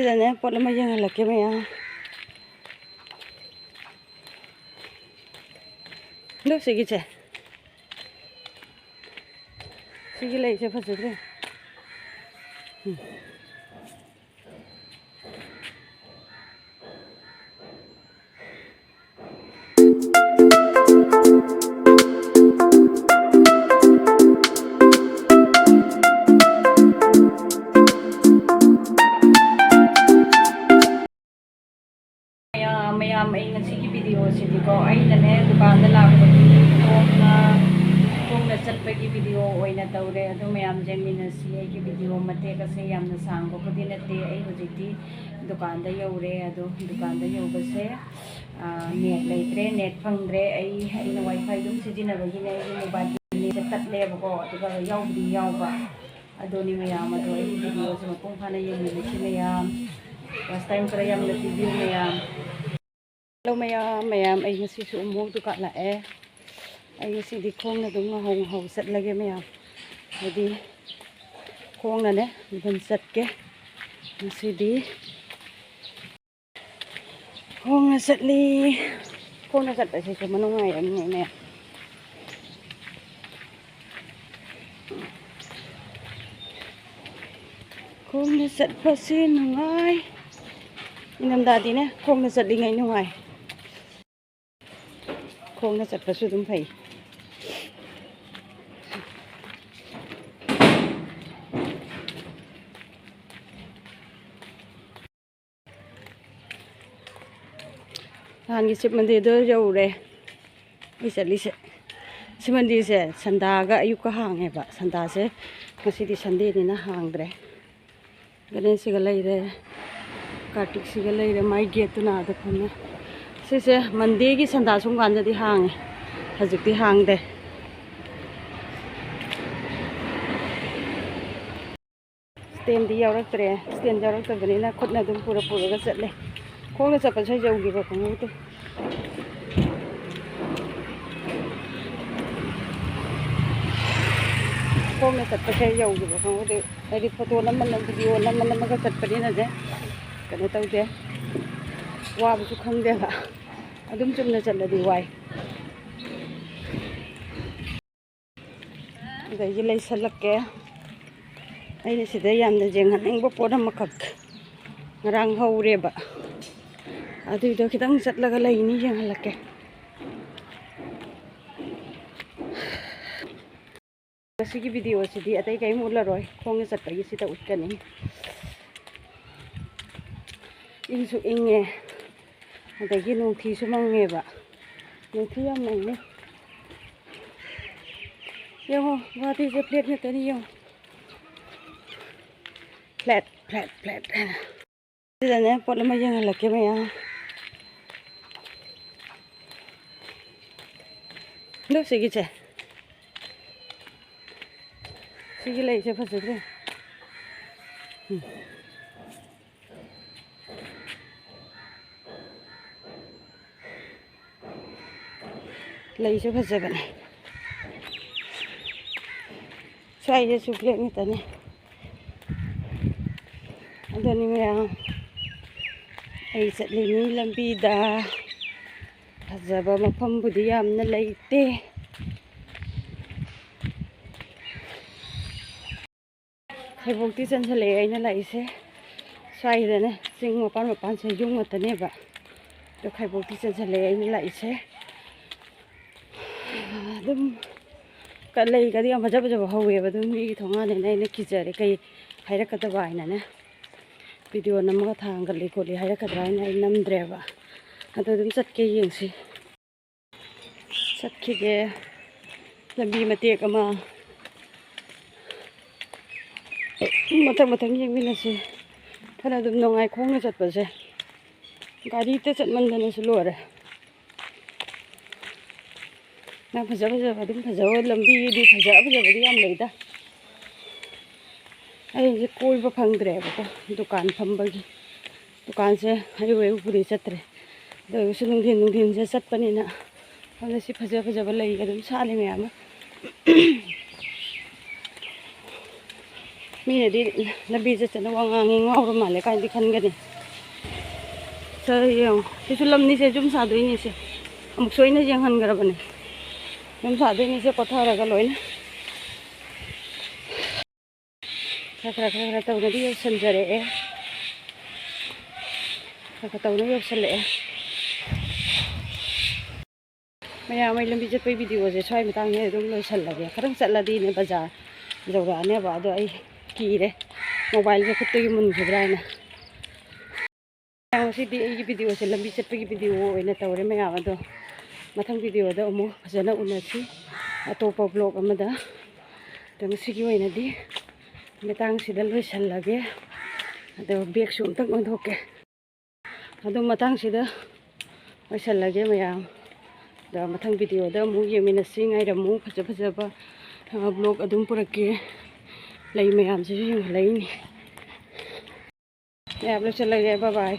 ꯁꯤꯗꯅꯦ ꯄꯣꯠ ꯑꯃ ꯌꯦꯡꯍꯜꯂꯛꯀꯦ ꯃꯌꯥꯝ. ꯑꯗꯣ ꯁꯤꯒꯤꯁꯦ ꯁꯤꯒꯤ ꯂꯩꯁꯦ ꯐꯖꯗ꯭ꯔꯦ. ꯃꯌꯥꯝ ꯑꯩ ꯉꯁꯤꯒꯤ ꯚꯤꯗꯤꯑꯣꯁꯤꯗꯤꯀꯣ ꯑꯩꯅꯅꯦ ꯗꯨꯀꯥꯟꯗ ꯂꯥꯛꯄꯒꯤ ꯈꯣꯡꯅ ꯆꯠꯄꯒꯤ ꯚꯤꯗꯤꯑꯣ ꯑꯣꯏꯅ ꯇꯧꯔꯦ. ꯑꯗꯨ ꯃꯌꯥꯝ ꯌꯦꯡꯃꯤꯟꯅꯁꯤ. ꯑꯩꯒꯤ ꯚꯤꯗꯤꯑꯣ ꯃꯇꯦꯛ ꯑꯁꯦ ꯌꯥꯝꯅ ꯁꯥꯡꯕꯕꯨꯗꯤ ꯅꯠꯇꯦ. ꯑꯩ ꯍꯧꯖꯤꯛꯇꯤ ꯗꯨꯀꯥꯟꯗ ꯌꯧꯔꯦ. ꯑꯗꯣ ꯗꯨꯀꯥꯟꯗ ꯌꯧꯕꯁꯦ ネットꯂꯩꯇ꯭ꯔꯦ, ネットꯐꯪꯗ꯭ರೆ. ꯑꯩꯅ ꯋꯥꯏꯐꯥꯏ ꯑꯗꯨꯝ ꯁꯤꯖꯤꯟꯅꯕꯒꯤꯅꯦ. ꯑꯩꯒꯤ ꯃꯣꯕꯥꯏꯜ ꯅꯦꯠꯁꯦ ꯇꯠꯂꯦꯕꯀꯣ. ꯑꯗꯨꯒ ꯌꯥꯎꯕꯗꯤ ꯌꯥꯎꯕ. ꯑꯗꯨꯅꯤ ꯃꯌꯥꯝ. ꯑꯗꯣ ꯑꯩꯒꯤ ꯚꯤꯗꯤꯑꯣꯁꯦ ꯃꯄꯨꯡ ꯐꯥꯅ ꯌꯦꯡꯃꯤꯟꯅꯁꯤ ꯃꯌꯥꯝ. ꯂꯥꯁ ꯇꯥꯏꯝ ꯈꯔ ꯌꯥꯝꯅ ꯄꯤꯕꯤꯌꯨ ꯃꯌꯥꯝ. ꯍꯜꯂꯣ ꯃꯌꯥꯝ ꯑꯩ ꯉꯁꯤꯁꯨ ꯑꯃꯨꯛ ꯗꯨꯀꯥꯟ ꯂꯥꯛꯑꯦ. ꯑꯩ ꯉꯁꯤꯗꯤ ꯈꯣꯡꯅ ꯑꯗꯨꯝ ꯉꯍꯧ ꯆꯠꯂꯒꯦ ꯃꯌꯥꯝ. ꯍꯥꯏꯗꯤ ꯈꯣꯡꯅꯅꯦ ꯑꯗꯨꯝ ꯆꯠꯀꯦ. ꯉꯁꯤꯗꯤ ꯈꯣꯡꯅ ꯆꯠꯂꯤ. ꯈꯣꯡꯅ ꯆꯠꯄꯁꯤꯁꯨ ꯅꯨꯡꯉꯥꯏ ꯑꯃꯅꯤꯅꯦ. ꯈꯣꯡꯅ ꯆꯠꯄꯁꯤ ꯅꯨꯡꯉꯥꯏ. ꯏꯪꯊꯝꯊꯥꯗꯤꯅꯦ ꯈꯣꯡꯅ ꯆꯠꯂꯤꯉꯩ ꯅꯨꯡꯉꯥꯏ. ꯈꯣꯡꯅ ꯆꯠꯄꯁꯨ ꯑꯗꯨꯝ ꯐꯩ. ꯅꯍꯥꯟꯒꯤ ꯁꯤꯕ ꯃꯟꯗꯤꯔꯗꯣ ꯌꯧꯔꯦ ꯑꯩ ꯆꯠꯂꯤꯁꯦ. ꯁꯤ ꯃꯟꯗꯤꯔꯁꯦ ꯁꯟꯗꯥꯒ ꯑꯌꯨꯛꯀ ꯍꯥꯡꯉꯦꯕ. ꯁꯟꯗꯥꯁꯦ ꯉꯁꯤꯗꯤ ꯁꯟꯗꯦꯅꯤꯅ ꯍꯥꯡꯗ꯭ꯔꯦ. ꯒꯅꯦꯁꯁꯤꯒ ꯂꯩꯔꯦ, ꯀꯥꯔꯇꯤꯛꯁꯤꯒ ꯂꯩꯔꯦ. ꯃꯥꯏ ꯒꯦꯠꯇꯨꯅ ꯑꯥꯗ ꯐꯝꯃꯦ. ꯁꯤꯁꯦ ꯃꯟꯗꯦꯒꯤ ꯁꯟꯗꯥ ꯁꯨꯝ ꯀꯥꯟꯗꯗꯤ ꯍꯥꯡꯉꯦ. ꯍꯧꯖꯤꯛꯇꯤ ꯍꯥꯡꯗꯦ. ꯁ꯭ꯇꯦꯟꯗꯤ ꯌꯥꯎꯔꯛꯇ꯭ꯔꯦ. ꯁ꯭ꯇꯦꯟ ꯌꯥꯎꯔꯛꯇꯕꯅꯤꯅ ꯈꯨꯠꯅ ꯑꯗꯨꯝ ꯄꯨꯔꯒ ꯆꯠꯂꯦ. ꯈꯣꯡꯅ ꯆꯠꯄꯁꯦ ꯌꯧꯈꯤꯕ ꯈꯣꯡꯎꯞꯇꯣ. ꯈꯣꯡꯅ ꯆꯠꯄꯁꯦ ꯌꯧꯈꯤꯕ ꯈꯣꯡꯎꯞꯇꯣ. ꯍꯥꯏꯗꯤ ꯐꯣꯇꯣ ꯚꯤꯗꯤꯑꯣ ꯅꯝꯃꯒ ꯆꯠꯄꯅꯤꯅꯅꯦ ꯀꯩꯅꯣ ꯇꯧꯗꯦ. ꯋꯥꯕꯁꯨ ꯈꯪꯗꯦꯕ. ꯑꯗꯨꯝ ꯆꯨꯝꯅ ꯆꯠꯂꯗꯤ ꯋꯥꯏ. ꯑꯗꯒꯤ ꯂꯩꯁꯜꯂꯛꯀꯦ. ꯑꯩꯅ ꯁꯤꯗ ꯌꯥꯝꯅ ꯌꯦꯡꯍꯟꯅꯤꯡꯕ ꯄꯣꯠ ꯑꯃꯈꯛ ꯉꯔꯥꯡ ꯍꯧꯔꯦꯕ. ꯑꯗꯨꯏꯗꯣ ꯈꯤꯇꯪ ꯆꯠꯂꯒ ꯂꯩꯅꯤ, ꯌꯦꯡꯍꯜꯂꯛꯀꯦ. ꯉꯁꯤꯒꯤ ꯚꯤꯗꯤꯑꯣꯁꯤꯗꯤ ꯑꯇꯩ ꯀꯔꯤꯝ ꯎꯠꯂꯔꯣꯏ. ꯈꯣꯡꯅ ꯆꯠꯄꯒꯤꯁꯤꯗ ꯎꯠꯀꯅꯤ. ꯏꯪꯁꯨ ꯏꯪꯉꯦ. ꯑꯗꯒꯤ ꯅꯨꯡꯊꯤꯁꯨ ꯃꯪꯉꯦꯕ. ꯅꯨꯡꯊꯤ ꯌꯥꯝ ꯃꯪꯉꯦ. ꯌꯦꯡꯉꯣ ꯒꯨꯋꯥꯍꯥꯇꯤꯁꯦ ꯐ꯭ꯂꯦꯠ ꯉꯥꯛꯇꯅꯤ ꯌꯦꯡꯉꯣ. ꯐ꯭ꯂꯦꯠ. ꯁꯤꯗꯅꯦ ꯄꯣꯠ ꯑꯃ ꯌꯦꯡꯍꯜꯂꯛꯀꯦ ꯃꯌꯥꯝ. ꯑꯗꯣ ꯁꯤꯒꯤꯁꯦ ꯁꯤꯒꯤ ꯂꯩꯁꯦ ꯐꯖꯗ꯭ꯔꯦ. ꯂꯩꯁꯨ ꯐꯖꯕꯅꯦ. ꯁ꯭ꯋꯥꯏꯗꯁꯨ ꯐ꯭ꯂꯦꯠ ꯉꯥꯛꯇꯅꯦ. ꯑꯗꯨꯅꯤ ꯃꯌꯥꯝ ꯑꯩ ꯆꯠꯂꯤꯉꯩ ꯂꯝꯕꯤꯗ ꯐꯖꯕ ꯃꯐꯝꯕꯨꯗꯤ ꯌꯥꯝꯅ ꯂꯩꯇꯦ. ꯈꯩꯕꯣꯛꯇꯤ ꯆꯟꯁꯤꯜꯂꯛꯑꯦ ꯑꯩꯅ ꯂꯥꯛꯏꯁꯦ. ꯁ꯭ꯋꯥꯏꯗꯅꯦ ꯆꯤꯡ ꯃꯄꯥꯟꯁꯦ ꯌꯨꯝ ꯉꯥꯛꯇꯅꯦꯕ. ꯑꯗꯣ ꯈꯩꯕꯣꯛꯇꯤ ꯆꯟꯁꯤꯜꯂꯛꯑꯦ ꯑꯩꯅ ꯂꯥꯛꯏꯁꯦ. ꯑꯗꯨꯝ ꯂꯩꯒꯗꯤ ꯌꯥꯝ ꯐꯖꯕ ꯍꯧꯋꯦꯕ. ꯑꯗꯨꯝ ꯃꯤꯒꯤ ꯊꯣꯡꯒꯥꯟꯅꯤꯅ ꯑꯩꯅ ꯀꯤꯖꯔꯦ. ꯀꯩ ꯍꯥꯏꯔꯛꯀꯗꯕ ꯍꯥꯏꯅꯅꯦ. ꯚꯤꯗꯤꯑꯣ ꯅꯝꯃꯒ ꯊꯥꯡꯒꯠꯂꯤ ꯈꯣꯠꯂꯤ ꯍꯥꯏꯔꯛꯀꯗ꯭ꯔꯥ ꯍꯥꯏꯅ ꯑꯩ ꯅꯝꯗ꯭ꯔꯦꯕ. ꯑꯗꯣ ꯑꯗꯨꯝ ꯆꯠꯀꯦ, ꯌꯦꯡꯁꯤ. ꯆꯠꯈꯤꯒꯦ ꯂꯝꯕꯤ ꯃꯇꯦꯛ ꯑꯃ. ꯃꯊꯪ ꯌꯦꯡꯃꯤꯟꯅꯁꯤ. ꯈꯔ ꯑꯗꯨꯝ ꯅꯨꯡꯉꯥꯏ ꯈꯣꯡꯅ ꯆꯠꯄꯁꯦ. ꯒꯥꯔꯤꯗ ꯆꯠꯃꯟꯗꯅꯁꯨ ꯂꯣꯏꯔꯦ. ꯌꯥꯝ ꯐꯖꯕ ꯑꯗꯨꯝ ꯐꯖꯕ ꯂꯝꯕꯤꯗꯤ ꯐꯖꯕꯗꯤ ꯌꯥꯝ ꯂꯩꯗ. ꯑꯩꯁꯦ ꯀꯣꯏꯕ ꯐꯪꯗ꯭ꯔꯦꯕꯀꯣ ꯗꯨꯀꯥꯟ ꯐꯝꯕꯒꯤ. ꯗꯨꯀꯥꯟꯁꯦ ꯑꯌꯨꯛꯄꯨꯗꯤ ꯆꯠꯇ꯭ꯔꯦ. ꯑꯗꯨ ꯑꯣꯏꯔꯒꯁꯨ ꯅꯨꯡꯊꯤꯟꯁꯦ ꯆꯠꯄꯅꯤꯅ ꯑꯗꯨꯅ ꯁꯤ ꯐꯖꯕ ꯂꯩ ꯑꯗꯨꯝ ꯁꯥꯠꯂꯤ ꯃꯌꯥꯝ ꯑꯃ. ꯃꯤꯅꯗꯤ ꯂꯝꯕꯤ ꯆꯠꯅ ꯋꯥ ꯉꯥꯡꯉꯤ ꯉꯥꯎꯔ ꯃꯥꯜꯂꯦ ꯀꯥꯏꯅꯗꯤ ꯈꯟꯒꯅꯤ ꯌꯦꯡꯉꯣ ꯁꯤꯁꯨ ꯂꯝꯅꯤꯁꯦ ꯌꯨꯝ ꯁꯥꯗꯣꯏꯅꯤꯁꯦ ꯑꯃꯨꯛ ꯁꯣꯏꯅ ꯌꯦꯡꯍꯟꯈ꯭ꯔꯕꯅꯦ ꯌꯨꯝ ꯁꯥꯗꯣꯏꯅꯤꯁꯦ ꯄꯣꯊꯔꯒ ꯂꯣꯏꯅ ꯈꯔ ꯇꯧꯅꯗꯤ ꯌꯧꯁꯟꯖꯔꯛꯑꯦ ꯈꯔ ꯇꯧꯅ ꯌꯧꯁꯜꯂꯛꯑꯦ ꯃꯌꯥꯝ ꯑꯩ ꯂꯝꯕꯤ ꯆꯠꯄꯒꯤ ꯚꯤꯗꯤꯑꯣꯁꯦ ꯁ꯭ꯋꯥꯏ ꯃꯇꯥꯡꯁꯦ ꯑꯗꯨꯝ ꯂꯣꯏꯁꯜꯂꯒꯦ ꯈꯔ ꯆꯠꯂꯗꯤꯅꯦ ꯕꯖꯥꯔ ꯌꯧꯔꯛꯑꯅꯦꯕ ꯑꯗꯣ ꯑꯩ ꯀꯤꯔꯦ ꯃꯣꯕꯥꯏꯜꯁꯦ ꯈꯨꯠꯇꯒꯤ ꯃꯨꯟꯈꯤꯕ꯭ꯔꯥ ꯍꯥꯏꯅ ꯉꯁꯤꯗꯤ ꯑꯩꯒꯤ ꯚꯤꯗꯤꯑꯣꯁꯦ ꯂꯝꯕꯤ ꯆꯠꯄꯒꯤ ꯚꯤꯗꯤꯑꯣ ꯑꯣꯏꯅ ꯇꯧꯔꯦ ꯃꯌꯥꯝ ꯑꯗꯣ ꯃꯊꯪ ꯚꯤꯗꯤꯑꯣꯗ ꯑꯃꯨꯛ ꯐꯖꯅ ꯎꯅꯁꯤ ꯑꯇꯣꯞꯄ ꯕ꯭ꯂꯣꯛ ꯑꯃꯗ ꯑꯗꯣ ꯉꯁꯤꯒꯤ ꯑꯣꯏꯅꯗꯤ ꯃꯇꯥꯡꯁꯤꯗ ꯂꯣꯏꯁꯜꯂꯒꯦ ꯑꯗꯣ ꯕꯦꯒꯁꯨ ꯑꯝꯇꯪ ꯑꯣꯟꯊꯣꯛꯀꯦ ꯑꯗꯨ ꯃꯇꯥꯡꯁꯤꯗ ꯂꯣꯏꯁꯜꯂꯒꯦ ꯃꯌꯥꯝ ꯑꯗ ꯃꯊꯪ ꯚꯤꯗꯤꯑꯣꯗ ꯑꯃꯨꯛ ꯌꯦꯡꯃꯤꯟꯅꯁꯤ ꯉꯥꯏꯔꯝꯃꯨ ꯐꯖꯕ ꯕ꯭ꯂꯣꯛ ꯑꯗꯨꯝ ꯄꯨꯔꯛꯀꯦ ꯂꯩ ꯃꯌꯥꯝꯁꯤꯁꯨ ꯌꯦꯡꯍꯜꯂꯛꯏꯅꯤ ꯃꯌꯥꯝ ꯂꯣꯏꯁꯜꯂꯒꯦ ꯕꯥꯏ ꯕꯥꯏ